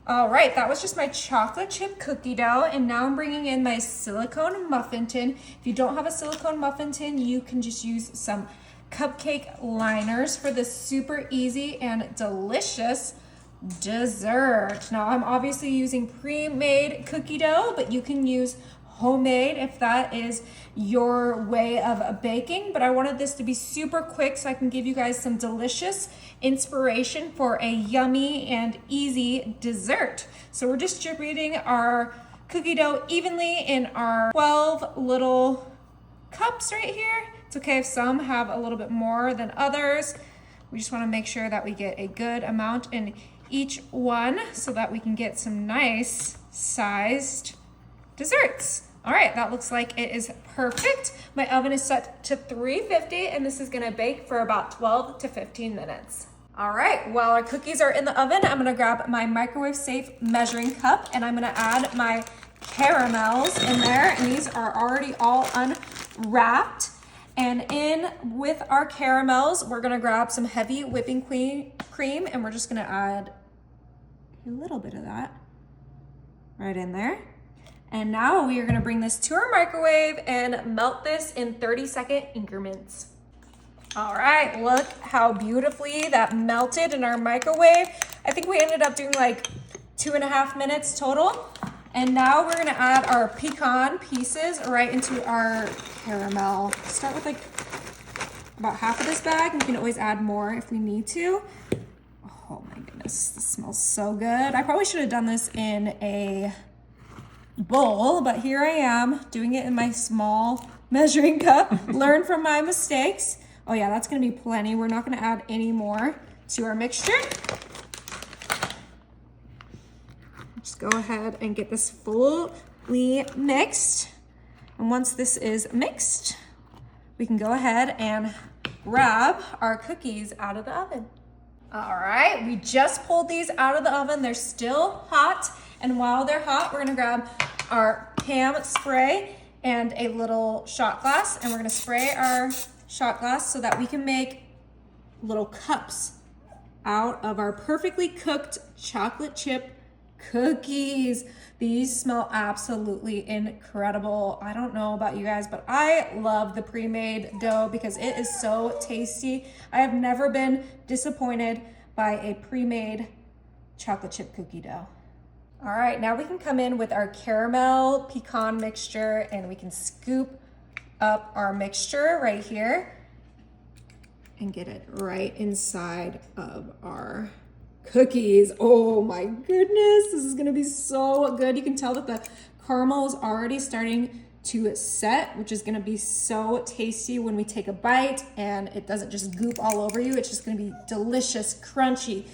All right, that was just my chocolate chip cookie dough, and now I'm bringing in my silicone muffin tin. If you don't have a silicone muffin tin, you can just use some cupcake liners for this super easy and delicious dessert. Now I'm obviously using pre-made cookie dough, but you can use homemade if that is your way of baking. But I wanted this to be super quick so I can give you guys some delicious inspiration for a yummy and easy dessert. So we're distributing our cookie dough evenly in our 12 little cups right here. It's okay if some have a little bit more than others. We just want to make sure that we get a good amount in each one so that we can get some nice sized desserts. All right, that looks like it is perfect. My oven is set to 350 and this is gonna bake for about 12 to 15 minutes. All right, while our cookies are in the oven, I'm gonna grab my microwave safe measuring cup and I'm gonna add my caramels in there, and these are already all unwrapped. And in with our caramels, we're gonna grab some heavy whipping cream and we're just gonna add a little bit of that right in there. And now we are gonna bring this to our microwave and melt this in 30-second increments. All right, look how beautifully that melted in our microwave. I think we ended up doing like 2.5 minutes total. And now we're gonna add our pecan pieces right into our caramel. Start with like about half of this bag. We can always add more if we need to. Oh my goodness, this smells so good. I probably should have done this in a bowl, but here I am doing it in my small measuring cup. Learn from my mistakes. Oh yeah, that's gonna be plenty. We're not gonna add any more to our mixture. Just go ahead and get this fully mixed. And once this is mixed, we can go ahead and grab our cookies out of the oven. All right, we just pulled these out of the oven. They're still hot. And while they're hot, we're gonna grab our Pam spray and a little shot glass. And we're gonna spray our shot glass so that we can make little cups out of our perfectly cooked chocolate chip cookies. These smell absolutely incredible. I don't know about you guys, but I love the pre-made dough because it is so tasty. I have never been disappointed by a pre-made chocolate chip cookie dough. All right, now we can come in with our caramel pecan mixture and we can scoop up our mixture right here and get it right inside of our cookies. Oh my goodness, this is gonna be so good. You can tell that the caramel is already starting to set, which is gonna be so tasty when we take a bite and it doesn't just goop all over you. It's just gonna be delicious, crunchy,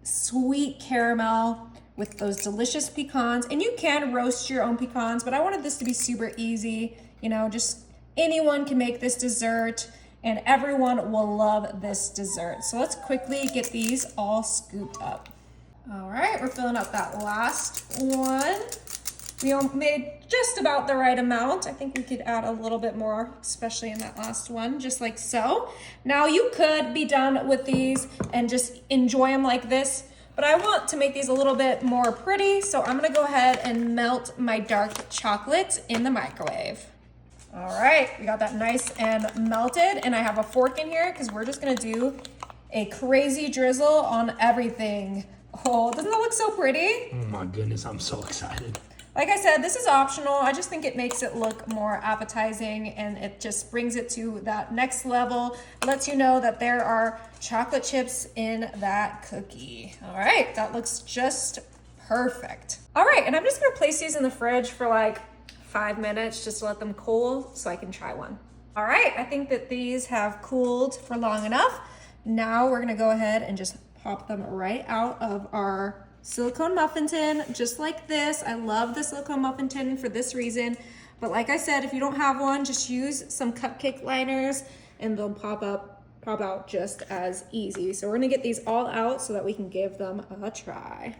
sweet caramel with those delicious pecans. And you can roast your own pecans, but I wanted this to be super easy. You know, just anyone can make this dessert and everyone will love this dessert. So let's quickly get these all scooped up. All right, we're filling up that last one. We made just about the right amount. I think we could add a little bit more, especially in that last one, just like so. Now you could be done with these and just enjoy them like this, but I want to make these a little bit more pretty, so I'm gonna go ahead and melt my dark chocolate in the microwave. All right, we got that nice and melted, and I have a fork in here because we're just gonna do a crazy drizzle on everything. Oh, doesn't that look so pretty? Oh my goodness, I'm so excited. Like I said, this is optional. I just think it makes it look more appetizing and it just brings it to that next level. Lets you know that there are chocolate chips in that cookie. All right, that looks just perfect. All right, and I'm just gonna place these in the fridge for like 5 minutes just to let them cool so I can try one. All right, I think that these have cooled for long enough. Now we're gonna go ahead and just pop them right out of our silicone muffin tin, just like this. I love the silicone muffin tin for this reason. But like I said, if you don't have one, just use some cupcake liners and they'll pop out just as easy. So we're gonna get these all out so that we can give them a try.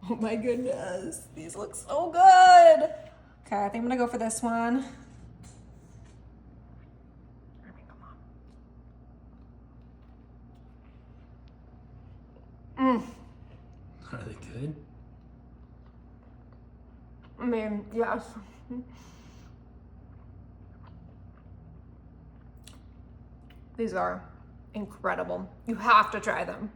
Oh my goodness, these look so good. Okay, I think I'm gonna go for this one. Are they good? good? I mean, yes. These are incredible. You have to try them.